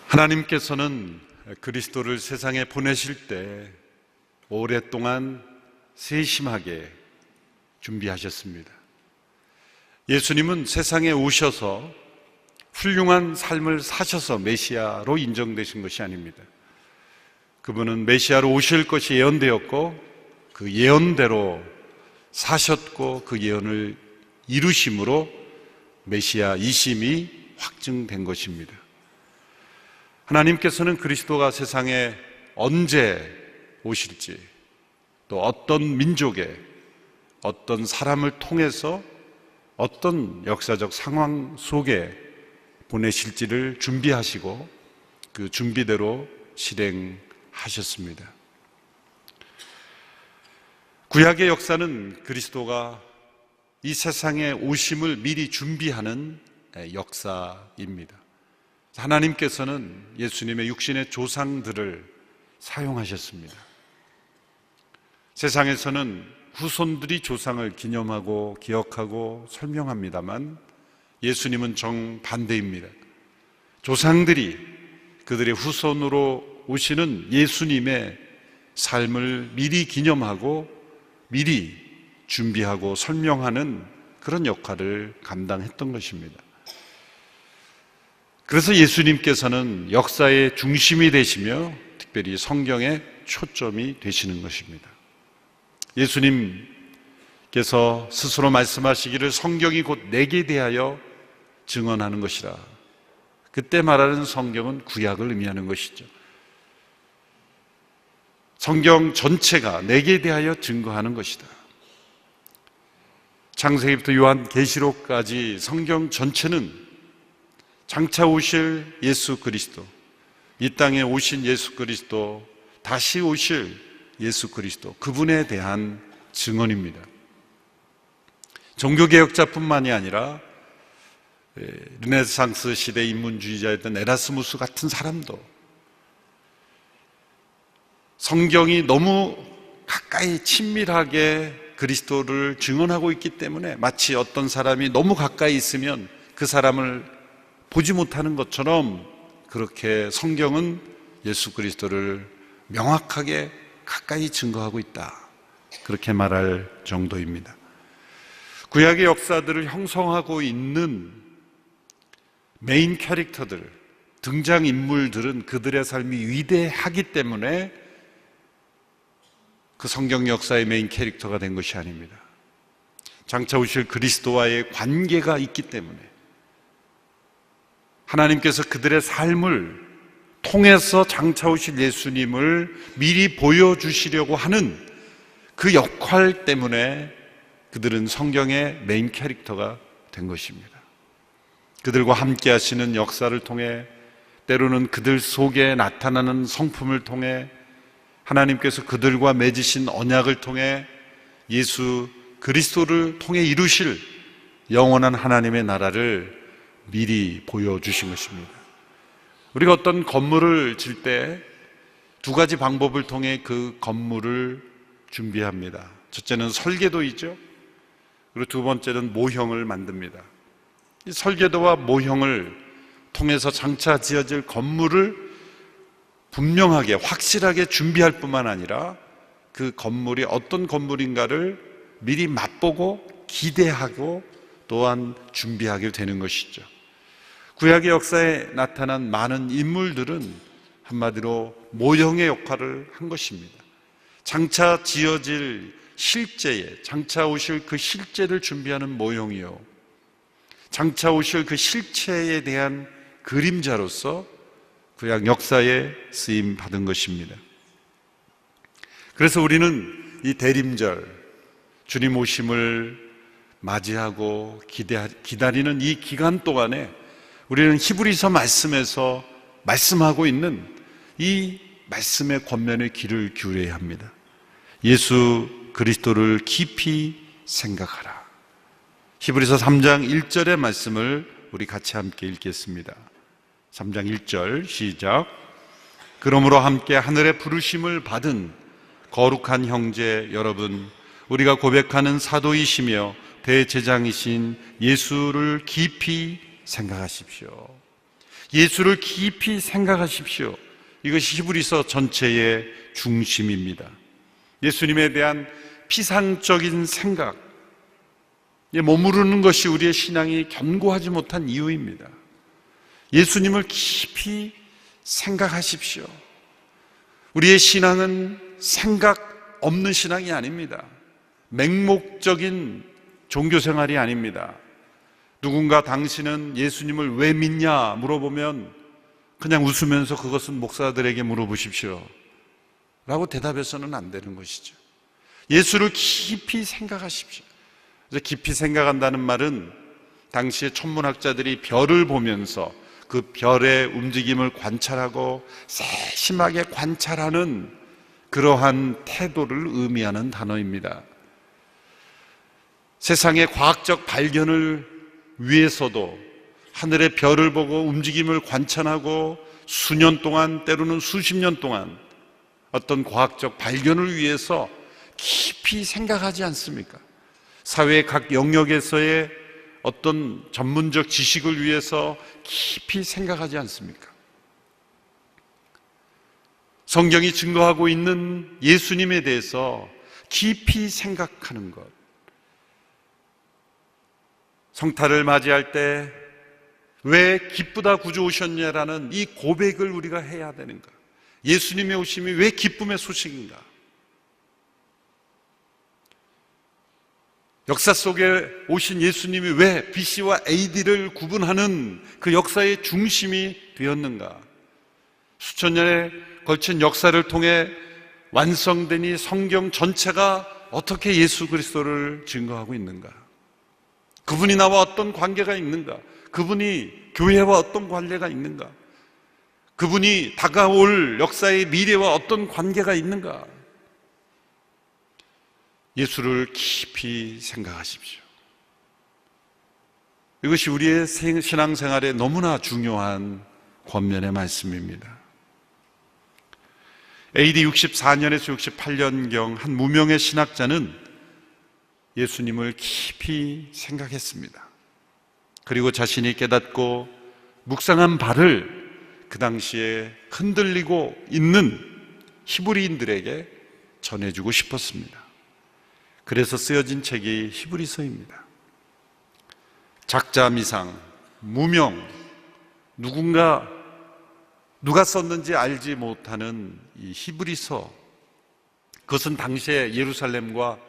하나님께서는 그리스도를 세상에 보내실 때 오랫동안 세심하게 준비하셨습니다. 예수님은 세상에 오셔서 훌륭한 삶을 사셔서 메시아로 인정되신 것이 아닙니다. 그분은 메시아로 오실 것이 예언되었고 그 예언대로 사셨고 그 예언을 이루심으로 메시아 이심이 확증된 것입니다. 하나님께서는 그리스도가 세상에 언제 오실지, 또 어떤 민족에 어떤 사람을 통해서 어떤 역사적 상황 속에 보내실지를 준비하시고 그 준비대로 실행하셨습니다. 구약의 역사는 그리스도가 이 세상에 오심을 미리 준비하는 역사입니다. 하나님께서는 예수님의 육신의 조상들을 사용하셨습니다. 세상에서는 후손들이 조상을 기념하고 기억하고 설명합니다만 예수님은 정반대입니다. 조상들이 그들의 후손으로 오시는 예수님의 삶을 미리 기념하고 미리 준비하고 설명하는 그런 역할을 감당했던 것입니다. 그래서 예수님께서는 역사의 중심이 되시며 특별히 성경의 초점이 되시는 것입니다. 예수님께서 스스로 말씀하시기를 성경이 곧 내게 대하여 증언하는 것이라. 그때 말하는 성경은 구약을 의미하는 것이죠. 성경 전체가 내게 대하여 증거하는 것이다. 창세기부터 요한계시록까지 성경 전체는 장차 오실 예수 그리스도, 이 땅에 오신 예수 그리스도, 다시 오실 예수 그리스도, 그분에 대한 증언입니다. 종교개혁자뿐만이 아니라 르네상스 시대 인문주의자였던 에라스무스 같은 사람도 성경이 너무 가까이 친밀하게 그리스도를 증언하고 있기 때문에 마치 어떤 사람이 너무 가까이 있으면 그 사람을 보지 못하는 것처럼 그렇게 성경은 예수 그리스도를 명확하게 가까이 증거하고 있다, 그렇게 말할 정도입니다. 구약의 역사들을 형성하고 있는 메인 캐릭터들, 등장인물들은 그들의 삶이 위대하기 때문에 그 성경 역사의 메인 캐릭터가 된 것이 아닙니다. 장차 오실 그리스도와의 관계가 있기 때문에 하나님께서 그들의 삶을 통해서 장차 오실 예수님을 미리 보여주시려고 하는 그 역할 때문에 그들은 성경의 메인 캐릭터가 된 것입니다. 그들과 함께 하시는 역사를 통해, 때로는 그들 속에 나타나는 성품을 통해, 하나님께서 그들과 맺으신 언약을 통해 예수 그리스도를 통해 이루실 영원한 하나님의 나라를 미리 보여주신 것입니다. 우리가 어떤 건물을 질 때 두 가지 방법을 통해 그 건물을 준비합니다. 첫째는 설계도이죠. 그리고 두 번째는 모형을 만듭니다. 이 설계도와 모형을 통해서 장차 지어질 건물을 분명하게 확실하게 준비할 뿐만 아니라 그 건물이 어떤 건물인가를 미리 맛보고 기대하고 또한 준비하게 되는 것이죠. 구약의 역사에 나타난 많은 인물들은 한마디로 모형의 역할을 한 것입니다. 장차 지어질 실제에, 장차 오실 그 실제를 준비하는 모형이요, 장차 오실 그 실체에 대한 그림자로서 구약 역사에 쓰임 받은 것입니다. 그래서 우리는 이 대림절, 주님 오심을 맞이하고 기다리는 이 기간 동안에 우리는 히브리서 말씀에서 말씀하고 있는 이 말씀의 권면에 귀를 기울여야 합니다. 예수 그리스도를 깊이 생각하라. 히브리서 3장 1절의 말씀을 우리 같이 함께 읽겠습니다. 3장 1절 시작. 그러므로 함께 하늘의 부르심을 받은 거룩한 형제 여러분, 우리가 고백하는 사도이시며 대제장이신 예수를 깊이 생각하십시오. 예수를 깊이 생각하십시오. 이것이 히브리서 전체의 중심입니다. 예수님에 대한 피상적인 생각, 머무르는 것이 우리의 신앙이 견고하지 못한 이유입니다. 예수님을 깊이 생각하십시오. 우리의 신앙은 생각 없는 신앙이 아닙니다. 맹목적인 종교생활이 아닙니다. 누군가 당신은 예수님을 왜 믿냐 물어보면 그냥 웃으면서 그것은 목사들에게 물어보십시오 라고 대답해서는 안 되는 것이죠. 예수를 깊이 생각하십시오. 그래서 깊이 생각한다는 말은 당시의 천문학자들이 별을 보면서 그 별의 움직임을 관찰하고 세심하게 관찰하는 그러한 태도를 의미하는 단어입니다. 세상의 과학적 발견을 위해서도 하늘의 별을 보고 움직임을 관찰하고 수년 동안, 때로는 수십 년 동안 어떤 과학적 발견을 위해서 깊이 생각하지 않습니까? 사회의 각 영역에서의 어떤 전문적 지식을 위해서 깊이 생각하지 않습니까? 성경이 증거하고 있는 예수님에 대해서 깊이 생각하는 것. 성탄을 맞이할 때 왜 기쁘다 구주 오셨냐라는 이 고백을 우리가 해야 되는가? 예수님의 오심이 왜 기쁨의 소식인가? 역사 속에 오신 예수님이 왜 BC와 AD를 구분하는 그 역사의 중심이 되었는가? 수천 년에 걸친 역사를 통해 완성된 이 성경 전체가 어떻게 예수 그리스도를 증거하고 있는가? 그분이 나와 어떤 관계가 있는가? 그분이 교회와 어떤 관계가 있는가? 그분이 다가올 역사의 미래와 어떤 관계가 있는가? 예수를 깊이 생각하십시오. 이것이 우리의 신앙생활에 너무나 중요한 권면의 말씀입니다. AD 64년에서 68년경 한 무명의 신학자는 예수님을 깊이 생각했습니다. 그리고 자신이 깨닫고 묵상한 바를 그 당시에 흔들리고 있는 히브리인들에게 전해주고 싶었습니다. 그래서 쓰여진 책이 히브리서입니다. 작자미상, 무명, 누가 썼는지 알지 못하는 이 히브리서, 그것은 당시에 예루살렘과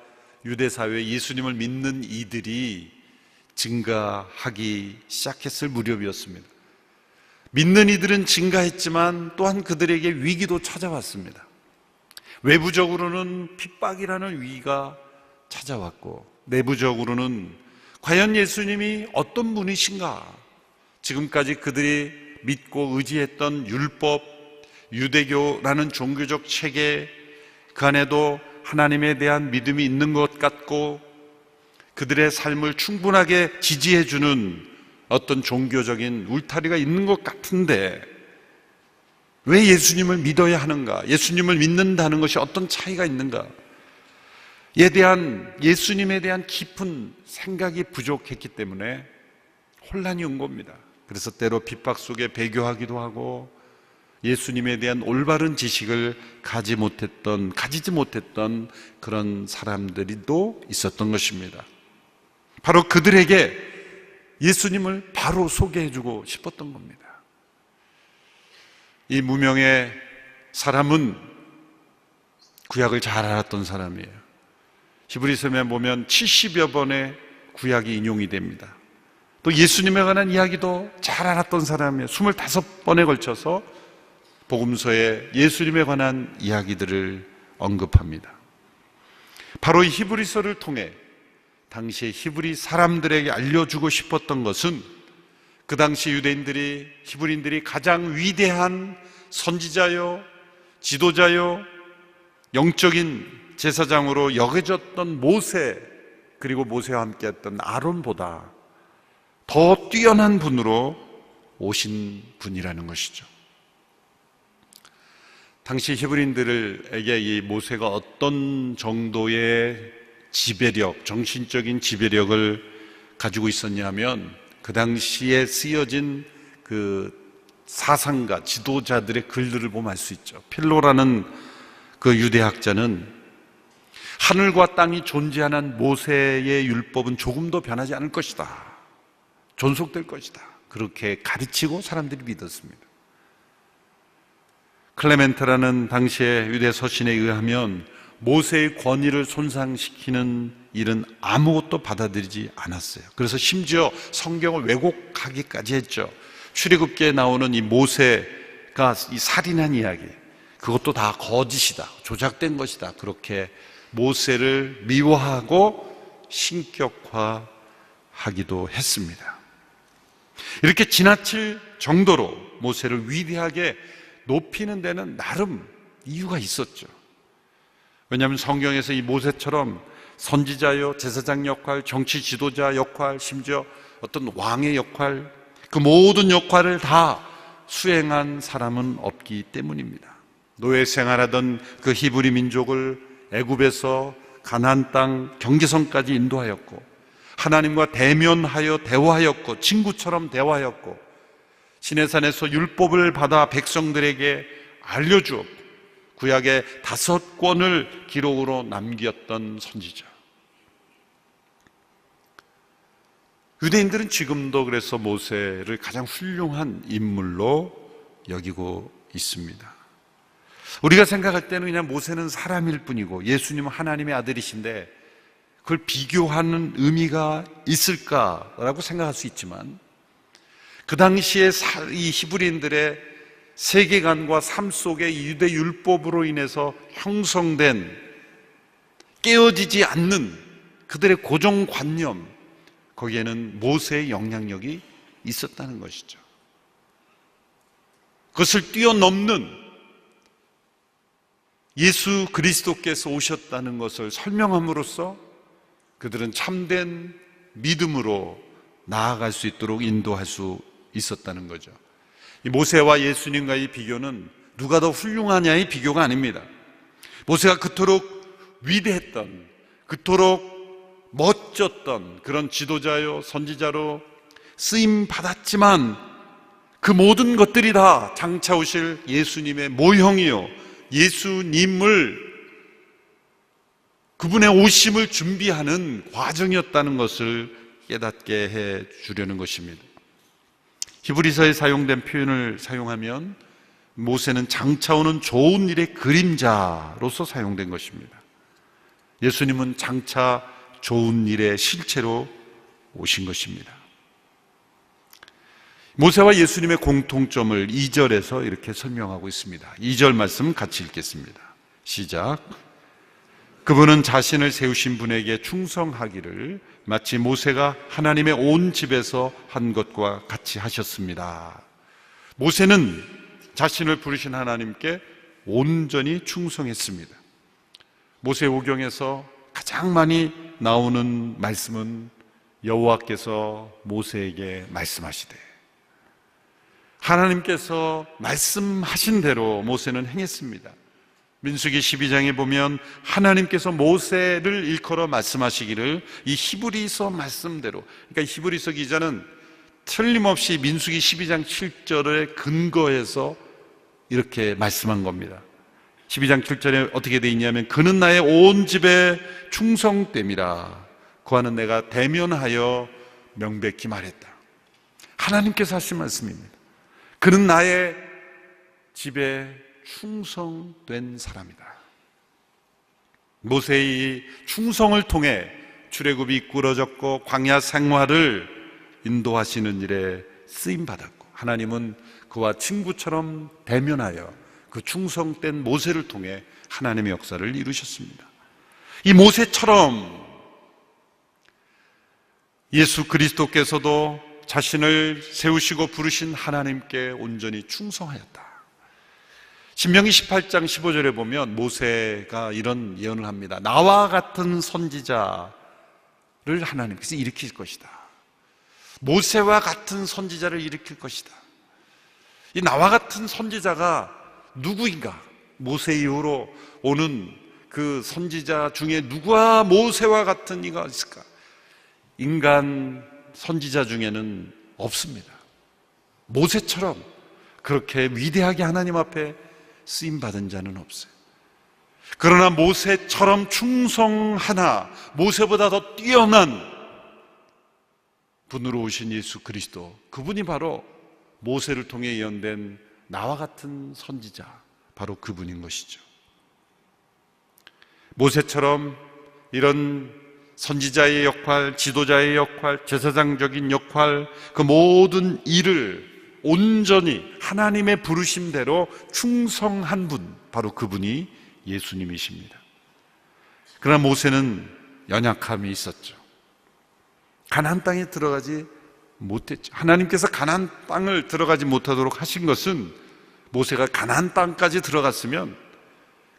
유대사회에 예수님을 믿는 이들이 증가하기 시작했을 무렵이었습니다. 믿는 이들은 증가했지만 또한 그들에게 위기도 찾아왔습니다. 외부적으로는 핍박이라는 위기가 찾아왔고, 내부적으로는 과연 예수님이 어떤 분이신가? 지금까지 그들이 믿고 의지했던 율법, 유대교라는 종교적 체계, 그 안에도 하나님에 대한 믿음이 있는 것 같고 그들의 삶을 충분하게 지지해주는 어떤 종교적인 울타리가 있는 것 같은데 왜 예수님을 믿어야 하는가? 예수님을 믿는다는 것이 어떤 차이가 있는가? 예수님에 대한 깊은 생각이 부족했기 때문에 혼란이 온 겁니다. 그래서 때로 핍박 속에 배교하기도 하고 예수님에 대한 올바른 지식을 가지지 못했던 그런 사람들이 또 있었던 것입니다. 바로 그들에게 예수님을 바로 소개해주고 싶었던 겁니다. 이 무명의 사람은 구약을 잘 알았던 사람이에요. 히브리서에 보면 70여 번의 구약이 인용이 됩니다. 또 예수님에 관한 이야기도 잘 알았던 사람이에요. 25번에 걸쳐서 복음서에 예수님에 관한 이야기들을 언급합니다. 바로 이 히브리서를 통해 당시의 히브리 사람들에게 알려주고 싶었던 것은 그 당시 히브리인들이 가장 위대한 선지자요, 지도자요, 영적인 제사장으로 여겨졌던 모세, 그리고 모세와 함께했던 아론보다 더 뛰어난 분으로 오신 분이라는 것이죠. 당시 히브리인들에게 이 모세가 어떤 정도의 지배력, 정신적인 지배력을 가지고 있었냐면 그 당시에 쓰여진 그 사상가, 지도자들의 글들을 보면 알 수 있죠. 필로라는 그 유대학자는 하늘과 땅이 존재하는 모세의 율법은 조금도 변하지 않을 것이다, 존속될 것이다, 그렇게 가르치고 사람들이 믿었습니다. 클레멘트라는 당시의 유대 서신에 의하면 모세의 권위를 손상시키는 일은 아무것도 받아들이지 않았어요. 그래서 심지어 성경을 왜곡하기까지 했죠. 출애굽기에 나오는 이 모세가 이 살인한 이야기, 그것도 다 거짓이다, 조작된 것이다, 그렇게 모세를 미워하고 신격화하기도 했습니다. 이렇게 지나칠 정도로 모세를 위대하게 높이는 데는 나름 이유가 있었죠. 왜냐하면 성경에서 이 모세처럼 선지자요, 제사장 역할, 정치 지도자 역할, 심지어 어떤 왕의 역할, 그 모든 역할을 다 수행한 사람은 없기 때문입니다. 노예 생활하던 그 히브리 민족을 애굽에서 가나안 땅 경계선까지 인도하였고, 하나님과 대면하여 대화하였고, 친구처럼 대화하였고, 시내산에서 율법을 받아 백성들에게 알려주었고, 구약의 5권을 기록으로 남겼던 선지자. 유대인들은 지금도 그래서 모세를 가장 훌륭한 인물로 여기고 있습니다. 우리가 생각할 때는 그냥 모세는 사람일 뿐이고 예수님은 하나님의 아들이신데 그걸 비교하는 의미가 있을까라고 생각할 수 있지만, 그 당시에 이 히브리인들의 세계관과 삶 속의 유대 율법으로 인해서 형성된 깨어지지 않는 그들의 고정관념, 거기에는 모세의 영향력이 있었다는 것이죠. 그것을 뛰어넘는 예수 그리스도께서 오셨다는 것을 설명함으로써 그들은 참된 믿음으로 나아갈 수 있도록 인도할 수 있었다는 거죠. 이 모세와 예수님과의 비교는 누가 더 훌륭하냐의 비교가 아닙니다. 모세가 그토록 위대했던, 그토록 멋졌던 그런 지도자요, 선지자로 쓰임 받았지만 그 모든 것들이 다 장차 오실 예수님의 모형이요, 예수님을, 그분의 오심을 준비하는 과정이었다는 것을 깨닫게 해 주려는 것입니다. 히브리서에 사용된 표현을 사용하면 모세는 장차 오는 좋은 일의 그림자로서 사용된 것입니다. 예수님은 장차 좋은 일의 실체로 오신 것입니다. 모세와 예수님의 공통점을 2절에서 이렇게 설명하고 있습니다. 2절 말씀 같이 읽겠습니다. 시작. 그분은 자신을 세우신 분에게 충성하기를 마치 모세가 하나님의 온 집에서 한 것과 같이 하셨습니다. 모세는 자신을 부르신 하나님께 온전히 충성했습니다. 모세오경에서 가장 많이 나오는 말씀은 여호와께서 모세에게 말씀하시되, 하나님께서 말씀하신 대로 모세는 행했습니다. 민수기 12장에 보면 하나님께서 모세를 일컬어 말씀하시기를 이 히브리서 말씀대로, 그러니까 히브리서 기자는 틀림없이 민수기 12장 7절에 근거해서 이렇게 말씀한 겁니다. 12장 7절에 어떻게 되어 있냐면, 그는 나의 온 집에 충성됨이라, 그와는 내가 대면하여 명백히 말했다. 하나님께서 하신 말씀입니다. 그는 나의 집에 충성된 사람이다. 모세의 충성을 통해 출애굽이 이끌어졌고 광야 생활을 인도하시는 일에 쓰임받았고, 하나님은 그와 친구처럼 대면하여 그 충성된 모세를 통해 하나님의 역사를 이루셨습니다. 이 모세처럼 예수 그리스도께서도 자신을 세우시고 부르신 하나님께 온전히 충성하였다. 신명기 18장 15절에 보면 모세가 이런 예언을 합니다. 나와 같은 선지자를 하나님께서 일으킬 것이다. 모세와 같은 선지자를 일으킬 것이다. 이 나와 같은 선지자가 누구인가? 모세 이후로 오는 그 선지자 중에 누가 모세와 같은 이가 있을까? 인간 선지자 중에는 없습니다. 모세처럼 그렇게 위대하게 하나님 앞에 쓰임받은 자는 없어요. 그러나 모세처럼 충성하나 모세보다 더 뛰어난 분으로 오신 예수 그리스도, 그분이 바로 모세를 통해 예언된 나와 같은 선지자, 바로 그분인 것이죠. 모세처럼 이런 선지자의 역할, 지도자의 역할, 제사장적인 역할, 그 모든 일을 온전히 하나님의 부르심대로 충성한 분, 바로 그분이 예수님이십니다. 그러나 모세는 연약함이 있었죠. 가나안 땅에 들어가지 못했죠. 하나님께서 가나안 땅을 들어가지 못하도록 하신 것은, 모세가 가나안 땅까지 들어갔으면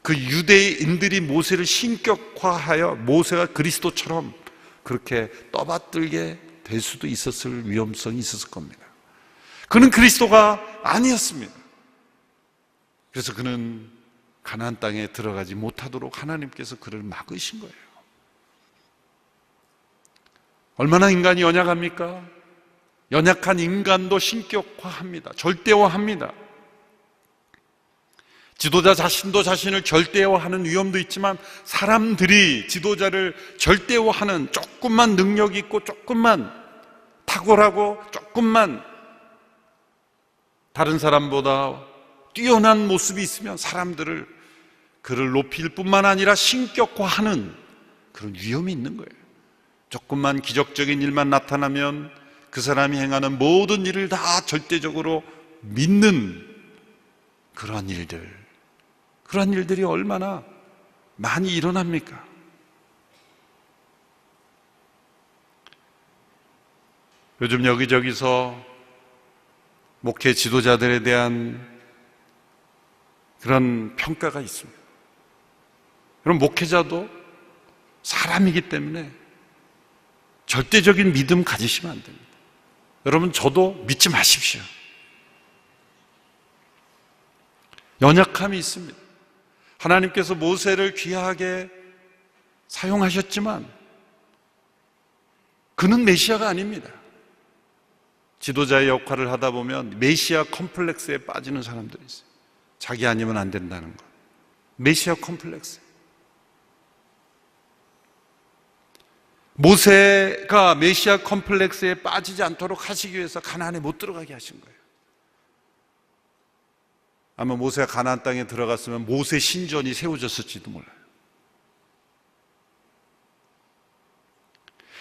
그 유대인들이 모세를 신격화하여 모세가 그리스도처럼 그렇게 떠받들게 될 수도 있었을 위험성이 있었을 겁니다. 그는 그리스도가 아니었습니다. 그래서 그는 가나안 땅에 들어가지 못하도록 하나님께서 그를 막으신 거예요. 얼마나 인간이 연약합니까? 연약한 인간도 신격화합니다. 절대화합니다. 지도자 자신도 자신을 절대화하는 위험도 있지만, 사람들이 지도자를 절대화하는, 조금만 능력 있고 조금만 탁월하고 조금만 다른 사람보다 뛰어난 모습이 있으면 사람들을 그를 높일 뿐만 아니라 신격화하는 그런 위험이 있는 거예요. 조금만 기적적인 일만 나타나면 그 사람이 행하는 모든 일을 다 절대적으로 믿는 그러한 일들이 얼마나 많이 일어납니까? 요즘 여기저기서 목회 지도자들에 대한 그런 평가가 있습니다. 여러분, 목회자도 사람이기 때문에 절대적인 믿음 가지시면 안 됩니다. 여러분, 저도 믿지 마십시오. 연약함이 있습니다. 하나님께서 모세를 귀하게 사용하셨지만 그는 메시아가 아닙니다. 지도자의 역할을 하다 보면 메시아 컴플렉스에 빠지는 사람들이 있어요. 자기 아니면 안 된다는 것. 메시아 컴플렉스. 모세가 메시아 컴플렉스에 빠지지 않도록 하시기 위해서 가나안에 못 들어가게 하신 거예요. 아마 모세가 가나안 땅에 들어갔으면 모세 신전이 세워졌을지도 몰라요.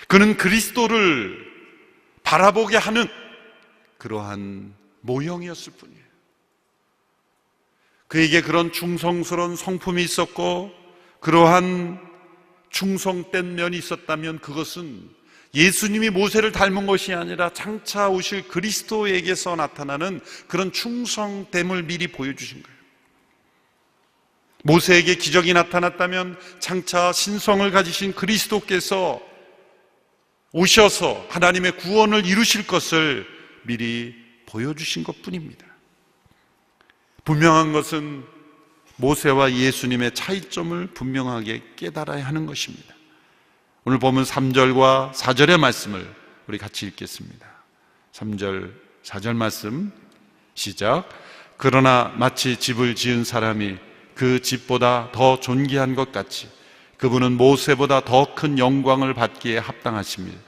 그는 그리스도를 바라보게 하는 그러한 모형이었을 뿐이에요. 그에게 그런 충성스러운 성품이 있었고 그러한 충성된 면이 있었다면 그것은 예수님이 모세를 닮은 것이 아니라 장차 오실 그리스도에게서 나타나는 그런 충성됨을 미리 보여주신 거예요. 모세에게 기적이 나타났다면 장차 신성을 가지신 그리스도께서 오셔서 하나님의 구원을 이루실 것을 미리 보여주신 것뿐입니다. 분명한 것은 모세와 예수님의 차이점을 분명하게 깨달아야 하는 것입니다. 오늘 보면 3절과 4절의 말씀을 우리 같이 읽겠습니다. 3절, 4절 말씀 시작. 그러나 마치 집을 지은 사람이 그 집보다 더 존귀한 것 같이 그분은 모세보다 더 큰 영광을 받기에 합당하십니다.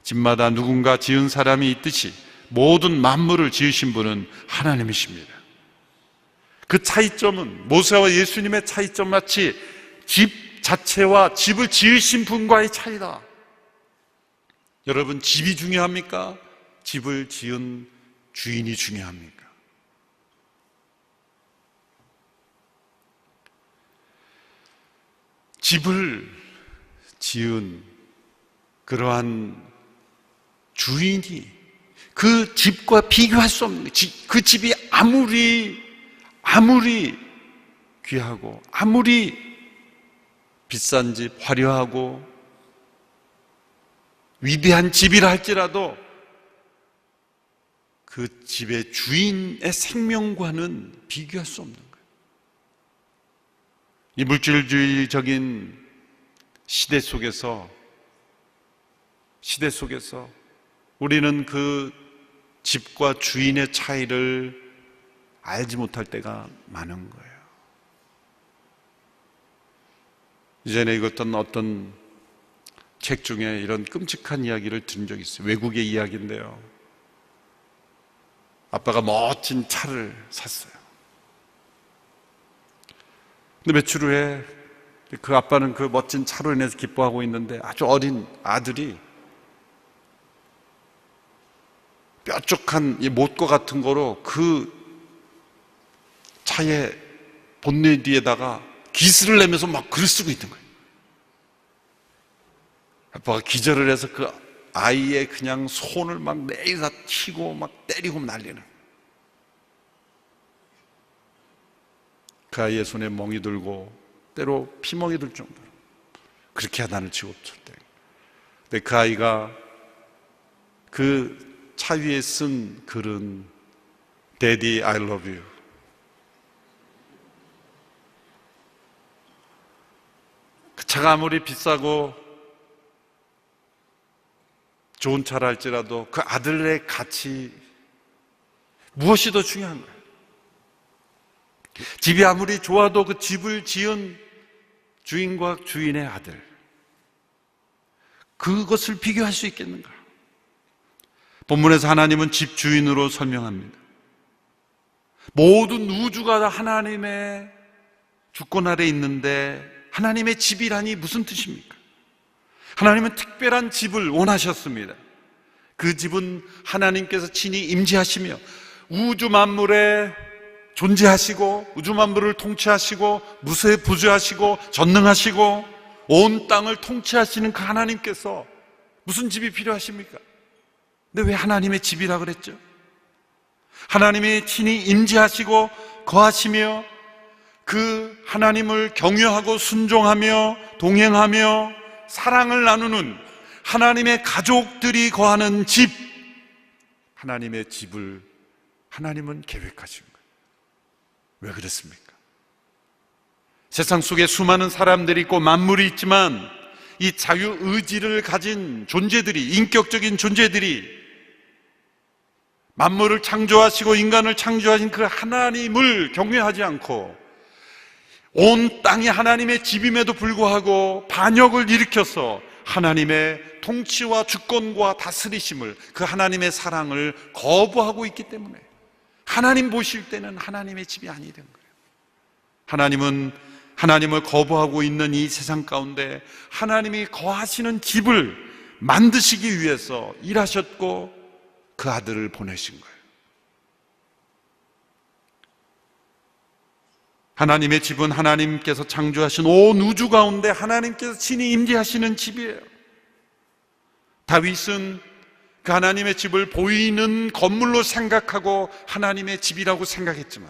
집마다 누군가 지은 사람이 있듯이 모든 만물을 지으신 분은 하나님이십니다. 그 차이점은 모세와 예수님의 차이점 마치 집 자체와 집을 지으신 분과의 차이다. 여러분, 집이 중요합니까? 집을 지은 주인이 중요합니까? 집을 지은 그러한 주인이 그 집과 비교할 수 없는, 그 집이 아무리 귀하고 아무리 비싼 집, 화려하고 위대한 집이라 할지라도 그 집의 주인의 생명과는 비교할 수 없는 거예요. 이 물질주의적인 시대 속에서 우리는 그 집과 주인의 차이를 알지 못할 때가 많은 거예요. 이전에 읽었던 어떤 책 중에 이런 끔찍한 이야기를 들은 적이 있어요. 외국의 이야기인데요. 아빠가 멋진 차를 샀어요. 근데 며칠 후에 그 아빠는 그 멋진 차로 인해서 기뻐하고 있는데 아주 어린 아들이 뾰족한 이 못과 같은 거로 그 차의 본넷 위에다가 기스를 내면서 막 글을 쓰고 있는 거예요. 아빠가 기절을 해서 그 아이의 그냥 손을 막 내리다 치고 막 때리고 난리는. 그 아이의 손에 멍이 들고 때로 피멍이 들 정도로 그렇게 하단을 치고 쳤대. 근데 그 아이가 그 차 위에 쓴 글은 Daddy, I love you. 그 차가 아무리 비싸고 좋은 차라 할지라도 그 아들의 가치 무엇이 더 중요한 거예요? 집이 아무리 좋아도 그 집을 지은 주인과 주인의 아들, 그것을 비교할 수 있겠는가? 본문에서 하나님은 집 주인으로 설명합니다. 모든 우주가 다 하나님의 주권 아래 있는데 하나님의 집이라니 무슨 뜻입니까? 하나님은 특별한 집을 원하셨습니다. 그 집은 하나님께서 친히 임재하시며 우주 만물에 존재하시고 우주 만물을 통치하시고 무소에 부주하시고 전능하시고 온 땅을 통치하시는 그 하나님께서 무슨 집이 필요하십니까? 근데 왜 하나님의 집이라 그랬죠? 하나님이 친히 임재하시고 거하시며 그 하나님을 경외하고 순종하며 동행하며 사랑을 나누는 하나님의 가족들이 거하는 집, 하나님의 집을 하나님은 계획하신 거예요. 왜 그렇습니까? 세상 속에 수많은 사람들이 있고 만물이 있지만 이 자유의지를 가진 존재들이, 인격적인 존재들이 만물을 창조하시고 인간을 창조하신 그 하나님을 경외하지 않고 온 땅이 하나님의 집임에도 불구하고 반역을 일으켜서 하나님의 통치와 주권과 다스리심을, 그 하나님의 사랑을 거부하고 있기 때문에 하나님 보실 때는 하나님의 집이 아니 된 거예요. 하나님은 하나님을 거부하고 있는 이 세상 가운데 하나님이 거하시는 집을 만드시기 위해서 일하셨고 그 아들을 보내신 거예요. 하나님의 집은 하나님께서 창조하신 온 우주 가운데 하나님께서 친히 임재하시는 집이에요. 다윗은 그 하나님의 집을 보이는 건물로 생각하고 하나님의 집이라고 생각했지만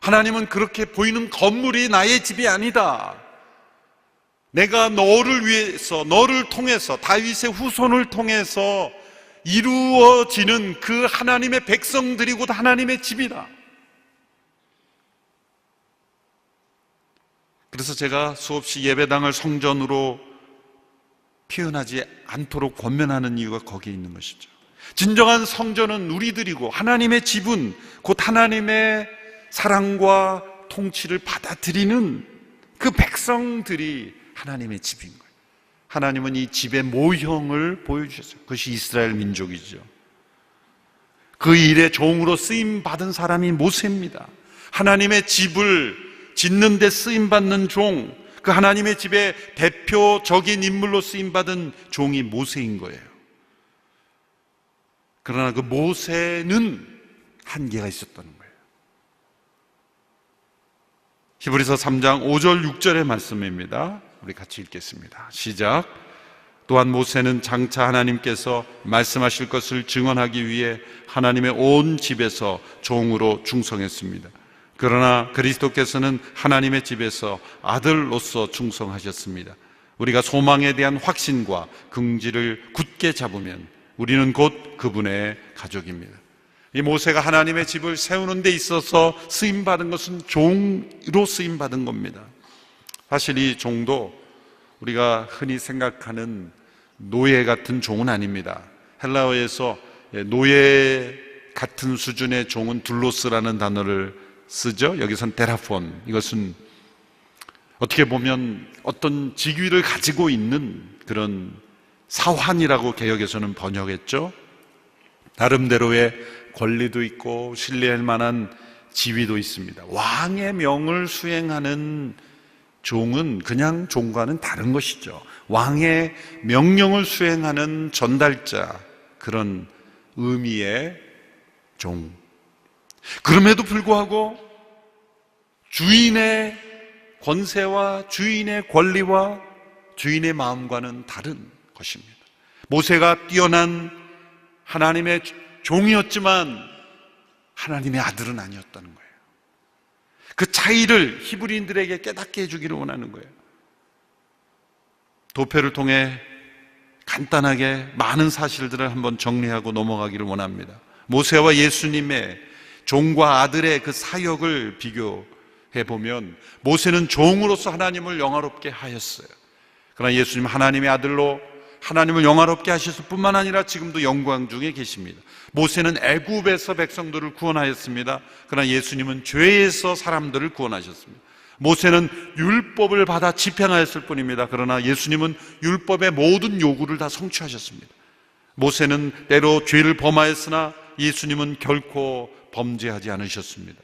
하나님은 그렇게 보이는 건물이 나의 집이 아니다. 내가 너를 위해서, 너를 통해서, 다윗의 후손을 통해서 이루어지는 그 하나님의 백성들이 곧 하나님의 집이다. 그래서 제가 수없이 예배당을 성전으로 표현하지 않도록 권면하는 이유가 거기에 있는 것이죠. 진정한 성전은 우리들이고 하나님의 집은 곧 하나님의 사랑과 통치를 받아들이는 그 백성들이 하나님의 집인 거예요. 하나님은 이 집의 모형을 보여주셨어요. 그것이 이스라엘 민족이죠. 그 일에 종으로 쓰임받은 사람이 모세입니다. 하나님의 집을 짓는 데 쓰임받는 종, 그 하나님의 집의 대표적인 인물로 쓰임받은 종이 모세인 거예요. 그러나 그 모세는 한계가 있었다는 거예요. 히브리서 3장 5절 6절의 말씀입니다. 우리 같이 읽겠습니다. 시작. 또한 모세는 장차 하나님께서 말씀하실 것을 증언하기 위해 하나님의 온 집에서 종으로 충성했습니다. 그러나 그리스도께서는 하나님의 집에서 아들로서 충성하셨습니다. 우리가 소망에 대한 확신과 긍지를 굳게 잡으면 우리는 곧 그분의 가족입니다. 이 모세가 하나님의 집을 세우는 데 있어서 쓰임받은 것은 종으로 쓰임받은 겁니다. 사실 이 종도 우리가 흔히 생각하는 노예 같은 종은 아닙니다. 헬라어에서 노예 같은 수준의 종은 둘로스라는 단어를 쓰죠. 여기선 테라폰, 이것은 어떻게 보면 어떤 직위를 가지고 있는 그런 사환이라고 개역에서는 번역했죠. 나름대로의 권리도 있고 신뢰할 만한 지위도 있습니다. 왕의 명을 수행하는 종은 그냥 종과는 다른 것이죠. 왕의 명령을 수행하는 전달자, 그런 의미의 종. 그럼에도 불구하고 주인의 권세와 주인의 권리와 주인의 마음과는 다른 것입니다. 모세가 뛰어난 하나님의 종이었지만 하나님의 아들은 아니었다는 거예요. 그 차이를 히브리인들에게 깨닫게 해주기를 원하는 거예요. 도표를 통해 간단하게 많은 사실들을 한번 정리하고 넘어가기를 원합니다. 모세와 예수님의 종과 아들의 그 사역을 비교해 보면 모세는 종으로서 하나님을 영화롭게 하였어요. 그러나 예수님 하나님의 아들로 하나님을 영화롭게 하셨을 뿐만 아니라 지금도 영광 중에 계십니다. 모세는 애굽에서 백성들을 구원하였습니다. 그러나 예수님은 죄에서 사람들을 구원하셨습니다. 모세는 율법을 받아 집행하였을 뿐입니다. 그러나 예수님은 율법의 모든 요구를 다 성취하셨습니다. 모세는 때로 죄를 범하였으나 예수님은 결코 범죄하지 않으셨습니다.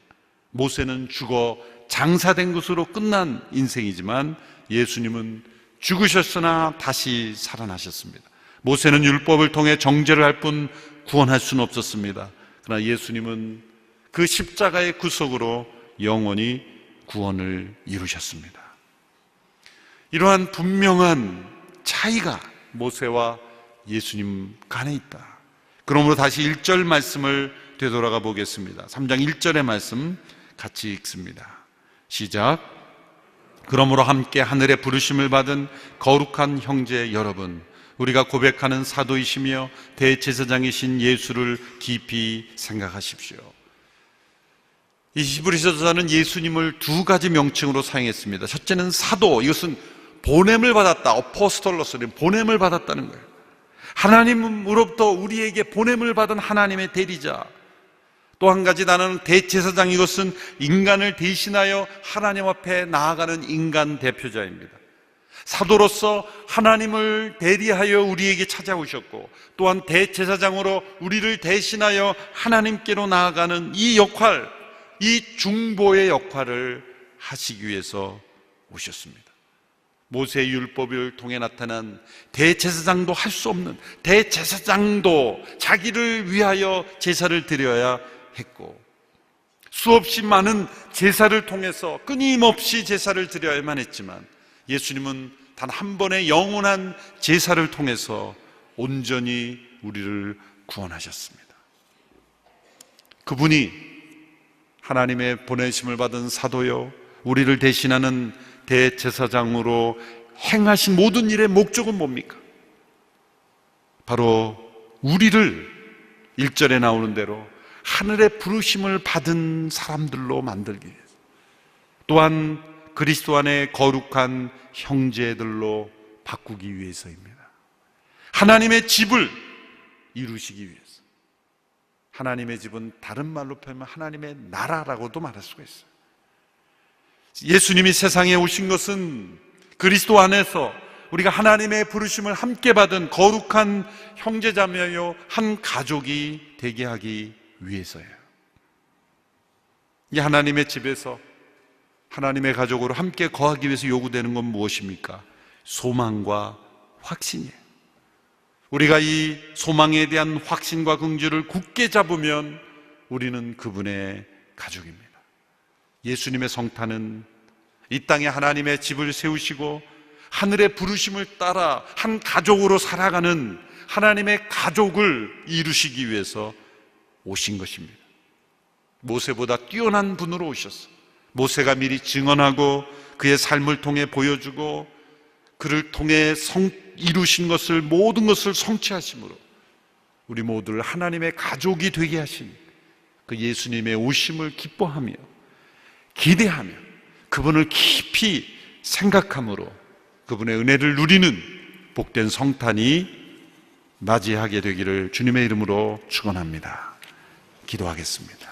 모세는 죽어 장사된 것으로 끝난 인생이지만 예수님은 죽으셨으나 다시 살아나셨습니다. 모세는 율법을 통해 정죄를 할 뿐 구원할 수는 없었습니다. 그러나 예수님은 그 십자가의 구속으로 영원히 구원을 이루셨습니다. 이러한 분명한 차이가 모세와 예수님 간에 있다. 그러므로 다시 1절 말씀을 되돌아가 보겠습니다. 3장 1절의 말씀 같이 읽습니다. 시작. 그러므로 함께 하늘의 부르심을 받은 거룩한 형제 여러분, 우리가 고백하는 사도이시며 대제사장이신 예수를 깊이 생각하십시오. 이 히브리서자는 예수님을 두 가지 명칭으로 사용했습니다. 첫째는 사도, 이것은 보냄을 받았다. 어포스톨로스는 보냄을 받았다는 거예요. 하나님으로부터 우리에게 보냄을 받은 하나님의 대리자. 또 한 가지 나는 대제사장, 이것은 인간을 대신하여 하나님 앞에 나아가는 인간 대표자입니다. 사도로서 하나님을 대리하여 우리에게 찾아오셨고 또한 대제사장으로 우리를 대신하여 하나님께로 나아가는 이 역할, 이 중보의 역할을 하시기 위해서 오셨습니다. 모세의 율법을 통해 나타난 대제사장도 할 수 없는, 대제사장도 자기를 위하여 제사를 드려야 했고 수없이 많은 제사를 통해서 끊임없이 제사를 드려야만 했지만 예수님은 단 한 번의 영원한 제사를 통해서 온전히 우리를 구원하셨습니다. 그분이 하나님의 보내심을 받은 사도요, 우리를 대신하는 대제사장으로 행하신 모든 일의 목적은 뭡니까? 바로 우리를 1절에 나오는 대로 하늘의 부르심을 받은 사람들로 만들기 위해서, 또한 그리스도 안에 거룩한 형제들로 바꾸기 위해서입니다. 하나님의 집을 이루시기 위해서. 하나님의 집은 다른 말로 표현하면 하나님의 나라라고도 말할 수가 있어요. 예수님이 세상에 오신 것은 그리스도 안에서 우리가 하나님의 부르심을 함께 받은 거룩한 형제자매요 한 가족이 되게 하기 위해서예요. 이 하나님의 집에서 하나님의 가족으로 함께 거하기 위해서 요구되는 건 무엇입니까? 소망과 확신이에요. 우리가 이 소망에 대한 확신과 긍지를 굳게 잡으면 우리는 그분의 가족입니다. 예수님의 성탄은 이 땅에 하나님의 집을 세우시고 하늘의 부르심을 따라 한 가족으로 살아가는 하나님의 가족을 이루시기 위해서 오신 것입니다. 모세보다 뛰어난 분으로 오셨어요. 모세가 미리 증언하고 그의 삶을 통해 보여주고 그를 통해 이루신 것을, 모든 것을 성취하심으로 우리 모두를 하나님의 가족이 되게 하신 그 예수님의 오심을 기뻐하며 기대하며 그분을 깊이 생각함으로 그분의 은혜를 누리는 복된 성탄이 맞이하게 되기를 주님의 이름으로 축원합니다. 기도하겠습니다.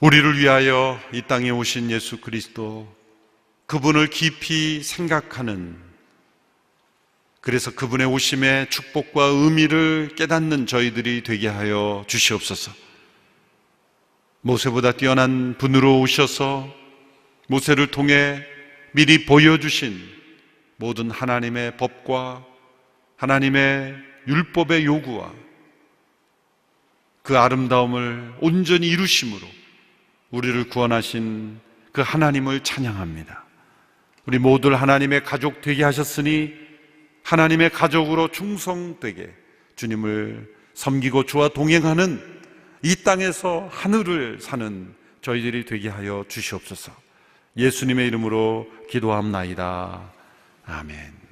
우리를 위하여 이 땅에 오신 예수 그리스도, 그분을 깊이 생각하는, 그래서 그분의 오심의 축복과 의미를 깨닫는 저희들이 되게 하여 주시옵소서. 모세보다 뛰어난 분으로 오셔서 모세를 통해 미리 보여주신 모든 하나님의 법과 하나님의 율법의 요구와 그 아름다움을 온전히 이루심으로 우리를 구원하신 그 하나님을 찬양합니다. 우리 모두 하나님의 가족 되게 하셨으니 하나님의 가족으로 충성되게 주님을 섬기고 주와 동행하는 이 땅에서 하늘을 사는 저희들이 되게 하여 주시옵소서. 예수님의 이름으로 기도합나이다. 아멘.